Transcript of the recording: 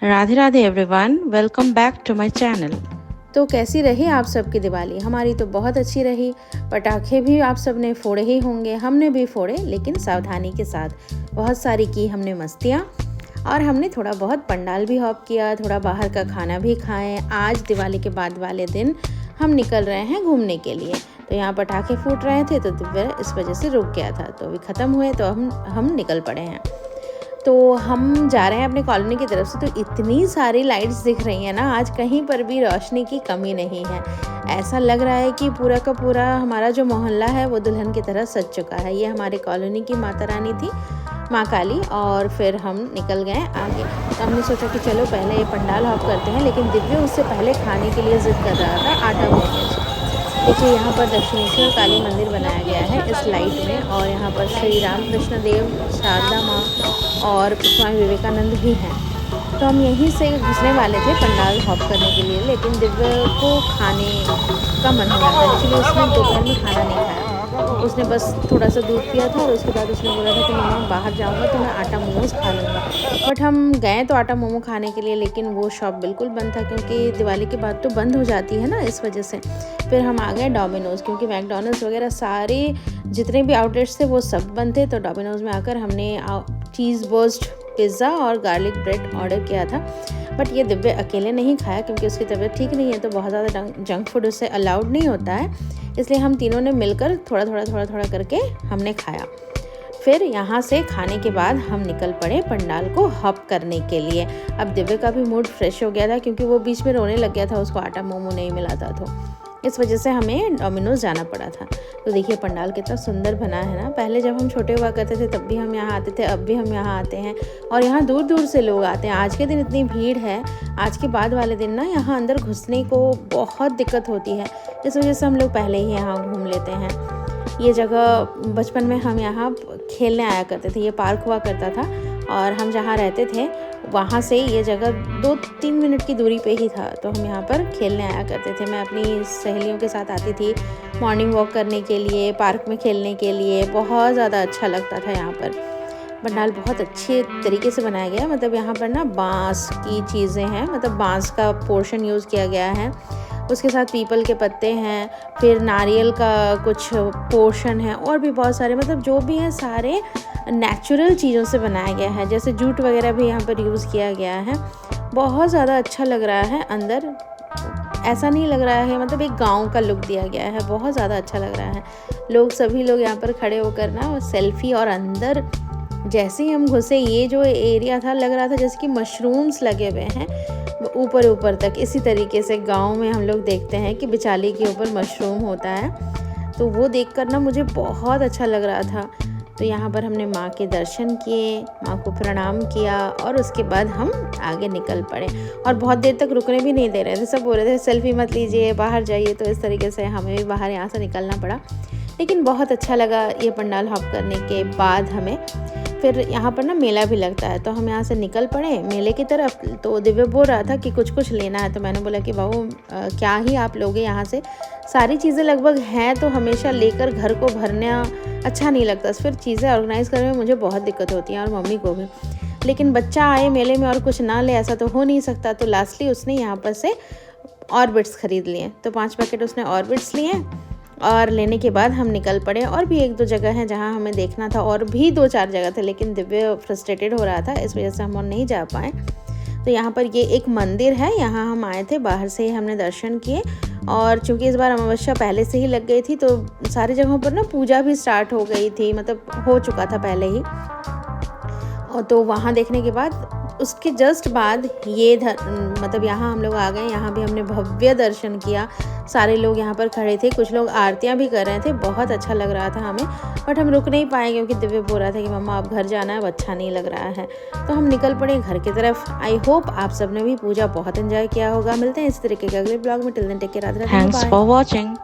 Radhe Radhe everyone, welcome back to my channel. तो कैसी रही आप सबकी दिवाली? हमारी तो बहुत अच्छी रही। पटाखे भी आप सब ने फोड़े ही होंगे, हमने भी फोड़े, लेकिन सावधानी के साथ। बहुत सारी की हमने मस्तियाँ और हमने थोड़ा बहुत पंडाल भी हॉप किया, थोड़ा बाहर का खाना भी खाएं। आज दिवाली के बाद वाले दिन हम निकल रहे हैं घूमने के लिए। तो यहाँ पटाखे फूट रहे थे तो दिव्या इस वजह से रुक गया था, तो अभी ख़त्म हुए तो हम निकल पड़े हैं। तो हम जा रहे हैं अपने कॉलोनी की तरफ से। तो इतनी सारी लाइट्स दिख रही हैं ना, आज कहीं पर भी रोशनी की कमी नहीं है। ऐसा लग रहा है कि पूरा का पूरा हमारा जो मोहल्ला है वो दुल्हन की तरह सज चुका है। ये हमारे कॉलोनी की माता रानी थी, माँ काली। और फिर हम निकल गए आगे। तो हमने सोचा कि चलो पहले ये पंडाल हॉप करते हैं, लेकिन दिव्य उससे पहले खाने के लिए ज़िद कर रहा था आटा मोमोज। देखिए यहाँ पर दक्षिणेश्वर काली मंदिर बनाया गया है इस लाइट में, और यहाँ पर श्री रामकृष्ण देव, शारदा माँ और स्वामी विवेकानंद भी हैं। तो हम यहीं से घुसने वाले थे पंडाल हॉप करने के लिए, लेकिन दिव्य को खाने का मन हो रहा था। एक्चुअली उसने दोपहर में खाना नहीं खाया, उसने बस थोड़ा सा दूध पिया था और उसके बाद उसने बोला था कि मम्मा बाहर जाऊँगा तो मैं आटा मोमोज खा लूँगा। बट हम गए तो आटा मोमो खाने के लिए, लेकिन वो शॉप बिल्कुल बंद था, क्योंकि दिवाली के बाद तो बंद हो जाती है ना, इस वजह से। फिर हम आ गए डोमिनोज़, क्योंकि मैकडोनल्ड्स वगैरह सारे जितने भी आउटलेट्स थे वो सब बंद थे। तो डोमिनोज़ में आकर हमने चीज़ बर्स्ट पिज़्ज़ा और गार्लिक ब्रेड ऑर्डर किया था। बट ये दिव्य अकेले नहीं खाया, क्योंकि उसकी तबीयत ठीक नहीं है, तो बहुत ज़्यादा जंक फूड उससे अलाउड नहीं होता है। इसलिए हम तीनों ने मिलकर थोड़ा थोड़ा करके हमने खाया। फिर यहाँ से खाने के बाद हम निकल पड़े पंडाल को हॉप करने के लिए। अब दिव्य का भी मूड फ्रेश हो गया था, क्योंकि वो बीच में रोने लग गया था, उसको आटा मोमो नहीं मिला था, तो इस वजह से हमें डोमिनोज़ जाना पड़ा था। तो देखिए पंडाल कितना सुंदर बना है ना। पहले जब हम छोटे हुआ करते थे तब भी हम यहाँ आते थे, अब भी हम यहाँ आते हैं, और यहाँ दूर दूर से लोग आते हैं। आज के दिन इतनी भीड़ है, आज के बाद वाले दिन ना यहाँ अंदर घुसने को बहुत दिक्कत होती है। इस वजह से हम लोग पहले ही यहाँ घूम लेते हैं। ये जगह बचपन में हम यहाँ खेलने आया करते थे, ये पार्क हुआ करता था, और हम जहाँ रहते थे वहाँ से ये जगह 2-3 मिनट की दूरी पे ही था। तो हम यहाँ पर खेलने आया करते थे। मैं अपनी सहेलियों के साथ आती थी मॉर्निंग वॉक करने के लिए, पार्क में खेलने के लिए। बहुत ज़्यादा अच्छा लगता था यहाँ पर। पंडाल बहुत अच्छे तरीके से बनाया गया है। मतलब यहाँ पर ना बांस की चीज़ें हैं, मतलब बांस का पोर्शन यूज़ किया गया है, उसके साथ पीपल के पत्ते हैं, फिर नारियल का कुछ पोर्शन है, और भी बहुत सारे, मतलब जो भी है सारे नेचुरल चीज़ों से बनाया गया है। जैसे जूट वगैरह भी यहाँ पर यूज़ किया गया है। बहुत ज़्यादा अच्छा लग रहा है अंदर, ऐसा नहीं लग रहा है, मतलब एक गांव का लुक दिया गया है। बहुत ज़्यादा अच्छा लग रहा है। सभी लोग यहाँ पर खड़े होकर ना सेल्फी, और अंदर जैसे ही हम घुसे ये जो एरिया था लग रहा था जैसे कि मशरूम्स लगे हुए हैं ऊपर ऊपर तक। इसी तरीके से गांव में हम लोग देखते हैं कि बिचाली के ऊपर मशरूम होता है, तो वो देखकर ना मुझे बहुत अच्छा लग रहा था। तो यहाँ पर हमने माँ के दर्शन किए, माँ को प्रणाम किया, और उसके बाद हम आगे निकल पड़े। और बहुत देर तक रुकने भी नहीं दे रहे थे, सब बोल रहे थे सेल्फी मत लीजिए, बाहर जाइए। तो इस तरीके से हमें भी बाहर यहाँ से निकलना पड़ा, लेकिन बहुत अच्छा लगा ये पंडाल हॉप करने के बाद हमें। फिर यहाँ पर ना मेला भी लगता है, तो हम यहाँ से निकल पड़े मेले की तरफ। तो दिव्य बोल रहा था कि कुछ लेना है, तो मैंने बोला कि बाबू क्या ही आप लोगे, यहाँ से सारी चीज़ें लगभग हैं, तो हमेशा लेकर घर को भरना अच्छा नहीं लगता। फिर चीज़ें ऑर्गेनाइज़ करने में मुझे बहुत दिक्कत होती है, और मम्मी को भी। लेकिन बच्चा आए मेले में और कुछ ना ले, ऐसा तो हो नहीं सकता। तो लास्टली उसने यहाँ पर से ऑर्बिट्स ख़रीद लिए, तो 5 पैकेट उसने ऑर्बिट्स लिए, और लेने के बाद हम निकल पड़े। और भी 1-2 जगह हैं जहाँ हमें देखना था, और भी 2-4 जगह थे, लेकिन दिव्य फ्रस्ट्रेटेड हो रहा था, इस वजह से हम और नहीं जा पाए। तो यहाँ पर ये एक मंदिर है, यहाँ हम आए थे, बाहर से ही हमने दर्शन किए। और चूँकि इस बार अमावस्या पहले से ही लग गई थी, तो सारी जगहों पर ना पूजा भी स्टार्ट हो गई थी, मतलब हो चुका था पहले ही। और तो वहाँ देखने के बाद उसके जस्ट बाद ये मतलब यहाँ हम लोग आ गए। यहाँ भी हमने भव्य दर्शन किया। सारे लोग यहाँ पर खड़े थे, कुछ लोग आरतियाँ भी कर रहे थे। बहुत अच्छा लग रहा था हमें, बट हम रुक नहीं पाए, क्योंकि दिव्य बोल रहा था कि मम्मा अब घर जाना है, अब अच्छा नहीं लग रहा है। तो हम निकल पड़े घर की तरफ। आई होप आप सबने भी पूजा बहुत एंजॉय किया होगा। मिलते हैं इस तरीके के अगले ब्लॉग में। Till then take care, Radhe Radhe, thanks bye. For watching.